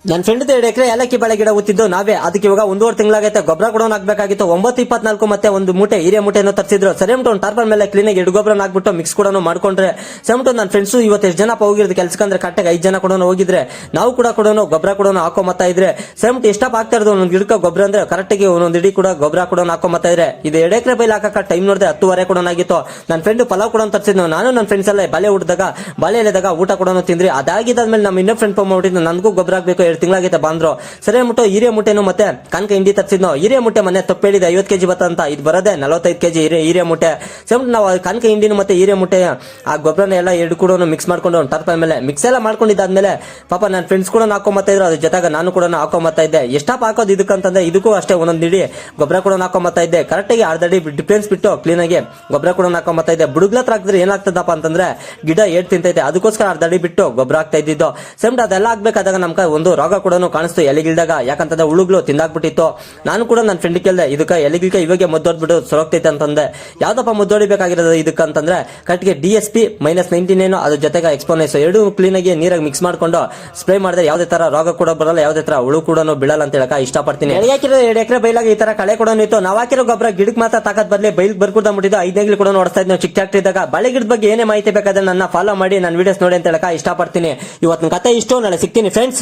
ನನ್ನ ಫ್ರೆಂಡ್ 2 ಎಕರೆ ಏಲಕ್ಕಿ ಬಾಳೆ ಗಿಡ ಉತ್ತಿದ್ದು ನಾವೇ. ಅದಕ್ಕೆ ಇವಾಗ 1.5 ತಿಂಗಳಾಗೈತೆ. ಗೊಬ್ಬರ ಕೂಡ ಹಾಕ್ಬೇಕಾಗಿತ್ತು. 9.24 ಮತ್ತೆ ಒಂದು ಮೂಟೆ ಹಿರಿಯ ಮೂಟೆಯನ್ನು ತರಿಸಿದ್ರು. ಸೇಮ್ ಟು ಟಾರ್ಪಲ್ ಮೇಲೆ ಕ್ಲೀನ್ ಆಗಿ ಗೊಬ್ಬರ ಹಾಕ್ಬಿಟ್ಟು ಮಿಕ್ಸ್ ಕೂಡ ಮಾಡ್ಕೊಂಡ್ರೆ ಸೇಮ್ ಟು ನನ್ನ ಫ್ರೆಂಡ್ಸ್ ಇವತ್ತು ಎಷ್ಟು ಜನಪ್ಪ ಹೋಗಿರೋದು ಕೆಲಸಕ್ಕಂದ್ರೆ ಕರೆಕ್ಟಾಗಿ 5 ಜನ ಕೂಡ ಹೋಗಿದ್ರೆ ನಾವು ಕೂಡ ಗೊಬ್ಬರ ಕೂಡ ಹಾಕೊಂಬತ್ತಾ ಇದ್ರೆ ಸೇಮ್ ಟು ಎಷ್ಟಪ್ಪ ಆಗ್ತಾ ಇರೋದು ಒಂದೊಂದು ಗಿಡಕ್ಕೆ ಗೊಬ್ಬರ ಅಂದ್ರೆ ಕರೆಕ್ಟಾಗಿ ಒಂದೊಂದು ಇಡೀ ಕೂಡ ಗೊಬ್ಬರ ಕೂಡ ಹಾಕೊಂಬತ್ತಾ ಇದ್ರೆ ಇದು 2 ಎಕರೆ ಬೈಲ್ ಹಾಕಕ್ಕೆ ಟೈಮ್ ನೋಡಿದ್ರೆ 10:30 ಕೂಡ ಆಗಿತ್ತು. ನನ್ನ ಫ್ರೆಂಡ್ ಪಲಾವ್ ಕೂಡ ತರಿಸಿದ್ನು. ನಾನು ನನ್ನ ಫ್ರೆಂಡ್ಸ್ ಎಲ್ಲ ಬಾಳೆ ಎಲೆದಾಗ ಊಟ ಕೂಡ ತಿಂದ್ರಿ. ಅದಾಗಿದ್ದಾದ್ಮೇಲೆ ನಮ್ಮ ಇನ್ನೊಂದು ಫ್ರೆಂಡ್ ಫೋನ್ ಮಾಡಿದ್ದು ನನಗೂ ಗೊಬ್ಬರ ಹಾಕ್ಬೇಕು 2 ತಿಂಗಳಾಗೈತೆ ಬಂದ್ರು. ಸರಿ ಅಂದ್ಬಿಟ್ಟು ಹಿರಿಯ ಮುಟ್ಟೆನು ಮತ್ತೆ ಕನಕ ಹಿಂಡಿ ತರಿಸಿದ್ನು. ಹಿರಿಯ ಮುಟ್ಟೆ ಮನೆ ತಪ್ಪೇಳಿದೆ 50 ಕೆಜಿ ಬತ್ತಂತ, ಇದು ಬರೋದೇ 45 ಕೆಜಿ ಹಿರಿಯ ಮುಟ್ಟೆ. ಸೇಮ್ ನಾವು ಕನಕ ಹಿಂಡಿನ ಮತ್ತೆ ಹಿರಿಯ ಮುಟ್ಟೆ ಆ ಗೊಬ್ಬರನ ಎಲ್ಲ 2 ಕೂಡ ಮಿಕ್ಸ್ ಮಾಡ್ಕೊಂಡು ಟರ್ಪಲ್ ಮೇಲೆ ಮಿಕ್ಸ್ ಎಲ್ಲ ಮಾಡ್ಕೊಂಡಿದ್ದಾದ್ಮೇಲೆ ಪಾಪ ನನ್ನ ಫ್ರೆಂಡ್ಸ್ ಕೂಡ ಹಾಕೊಂಬತ್ತಾ ಇದ್ರು. ಅದ್ರ ಜೊತೆಗೆ ನಾನು ಕೂಡ ಹಾಕೊಂಬತ್ತಾ ಇದ್ದೆ. ಎಷ್ಟಪ್ಪ ಹಾಕೋದು ಇದಕ್ಕಂತಂದ್ರೆ ಇದಕ್ಕೂ ಅಷ್ಟೇ ಒಂದೊಂದು ಹಿಡಿ ಗೊಬ್ಬರ ಕೂಡ ಹಾಕೊಂಬತ್ತಾ ಇದ್ದೆ. ಕರೆಕ್ಟಾಗಿ ಅರ್ಧಡಿ ಡಿಫ್ರೆನ್ಸ್ ಬಿಟ್ಟು ಕ್ಲೀನ್ ಆಗಿ ಗೊಬ್ಬರ ಕೂಡ ಹಾಕೊಂಬತ್ತಾ ಇದ್ದೆ. ಬುಡುಗ್ಲ ಹತ್ರ ಹಾಕಿದ್ರೆ ಏನಾಗ್ತದಪ್ಪ ಅಂತಂದ್ರೆ ಗಿಡ ಏಟ್ ತಿಂತೈತೆ, ಅದಕ್ಕೋಸ್ಕರ ಅರ್ಧಡಿ ಬಿಟ್ಟು ಗೊಬ್ಬರ ಹಾಕ್ತಾ ಇದ್ದಿದ್ದು. ಸೇಮ್ ಅದೆಲ್ಲ ಆಗ್ಬೇಕಾದಾಗ ನಮ್ಗೆ ಒಂದು ರೋಗ ಕೂಡ ಕಾಣಿಸ್ತು ಎಲೆಗಿಲ್ದಾಗ. ಯಾಕಂತಂದ್ರೆ ಹುಳುಗಳು ತಿಂದಾಕ್ಬಿಟ್ಟಿತ್ತು. ನಾನು ಕೂಡ ನನ್ನ ಫ್ರೆಂಡ್ ಕೇಳಿದೆ ಇದಕ್ಕೆ ಎಲೆಗಿಲ್ಕ ಇವಾಗ ಮದ್ದೋಡ್ಬಿಟ್ಟು ಸೊರಗ್ತೈತೆ ಅಂತಂದೆ. ಯಾವ್ದಪ್ಪ ಮದ್ದೋಡಿಬೇಕಾಗಿರೋದು ಇದಕ್ಕಂತಂದ್ರೆ ಕರೆಕ್ಟ್ಗೆ DSP -99 ಅದ್ರ ಜೊತೆಗೆ ಎಕ್ಸ್ಪೋನೆಸ್ 2 ಕ್ಲೀನ್ ಆಗಿ ನೀರಾಗಿ ಮಿಕ್ಸ್ ಮಾಡ್ಕೊಂಡು ಸ್ಪ್ರೇ ಮಾಡಿದ್ರೆ ಯಾವುದೇ ತರ ರೋಗ ಕೂಡ ಬರಲ್ಲ, ಯಾವುದೇ ತರ ಹುಳು ಕೂಡ ಬೀಳಲ್ಲ ಅಂತ ಹೇಳಕ ಇಷ್ಟಪಡ್ತೀನಿ. ಹಾಕಿರೋ 2 ಎಕರೆ ಬೈಲಾಗ ಈ ತರ ಕಳೆ ಕೂಡ ಇತ್ತು. ನಾವು ಹಾಕಿರೋ ಗೊಬ್ಬರ ಗಿಡಕ್ಕೆ ಮಾತ್ರ ತಾಕತ್ ಬದಲಿ ಬೈಲ್ ಬರ್ಕೊಡ್ಬಿಟ್ಟಿದ್ದು. 5 ಕೂಡ ನೋಡ್ತಾ ಇದ್ವಿ ಚಿಕ್ಕ ಟ್ಯಾಕ್ಟರ್ ಇದ್ದಾಗ. ಬಾಳೆ ಗಿಡದ ಬಗ್ಗೆ ಏನೇ ಮಾಹಿತಿ ಬೇಕಾದ್ರೆ ನನ್ನ ಫಾಲೋ ಮಾಡಿ ನನ್ನ ವಿಡಿಯೋಸ್ ನೋಡಿ ಅಂತ ಹೇಳಕ ಇಷ್ಟಪಡ್ತೀನಿ. ಇವತ್ತಿನ ಕತೆ ಇಷ್ಟು, ನಾಳೆ ಸಿಗ್ತೀನಿ ಫ್ರೆಂಡ್ಸ್.